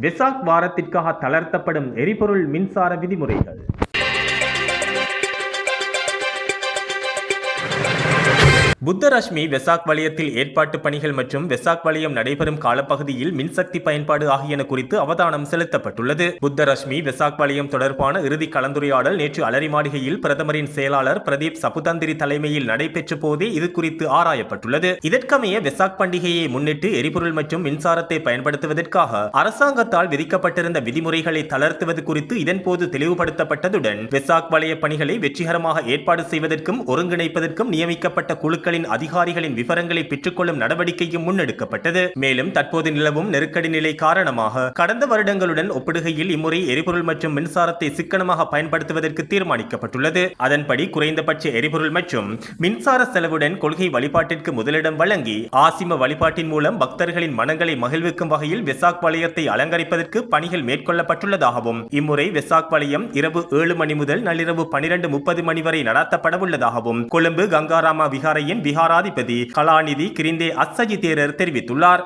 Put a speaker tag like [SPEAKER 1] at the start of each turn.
[SPEAKER 1] வெசாக் வாரத்திற்காக தளர்த்தப்படும் எரிபொருள் மின்சார விதிமுறைகள். புத்தரஷ்மி வெசாக் வலயத்தில் ஏற்பாட்டு பணிகள் மற்றும் வெசாக் வலயம் நடைபெறும் காலப்பகுதியில் மின்சக்தி பயன்பாடு ஆகியன குறித்து அவதானம் செலுத்தப்பட்டுள்ளது. புத்தரஷ்மி வெசாக் வலயம் தொடர்பான இறுதி கலந்துரையாடல் நேற்று அலரிமாளிகையில் பிரதமரின் செயலாளர் பிரதீப் சபுதந்திரி தலைமையில் நடைபெற்ற போதே இது குறித்து ஆராயப்பட்டுள்ளது. இதற்கமைய வெசாக் பண்டிகையை முன்னிட்டு எரிபொருள் மற்றும் மின்சாரத்தை பயன்படுத்துவதற்காக அரசாங்கத்தால் விதிக்கப்பட்டிருந்த விதிமுறைகளை தளர்த்துவது குறித்து இதன்போது தெளிவுபடுத்தப்பட்டதுடன் வெசாக் வலய பணிகளை வெற்றிகரமாக ஏற்பாடு செய்வதற்கும் ஒருங்கிணைப்பதற்கும் நியமிக்கப்பட்ட குழுக்கள் அதிகாரிகளின் விவரங்களை பெற்றுக்கொள்ளும் நடவடிக்கையும் முன்னெடுக்கப்பட்டது. மேலும் தற்போது நிலவும் நெருக்கடி நிலை காரணமாக கடந்த வருடங்களுடன் ஒப்பிடுகையில் இம்முறை எரிபொருள் மற்றும் மின்சாரத்தை சிக்கனமாக பயன்படுத்துவதற்கு தீர்மானிக்கப்பட்டுள்ளது. அதன்படி குறைந்தபட்ச எரிபொருள் மற்றும் மின்சார செலவுடன் கொள்கை வழிபாட்டிற்கு முதலிடம் வழங்கி ஆசிம வழிபாட்டின் மூலம் பக்தர்களின் மனங்களை மகிழ்விக்கும் வகையில் வெசாக் வலயத்தை அலங்கரிப்பதற்கு பணிகள் மேற்கொள்ளப்பட்டுள்ளதாகவும் இம்முறை வெசாக் வலயம் இரவு 7 மணி முதல் நள்ளிரவு 12:30 மணி வரை நடத்தப்பட உள்ளதாகவும் கொழும்பு கங்காராமா விகாரையின் விகாராதிபதி கலாநிதி கிரிந்தே அஸ்ஸஜி தேரர் தெரிவித்துள்ளார்.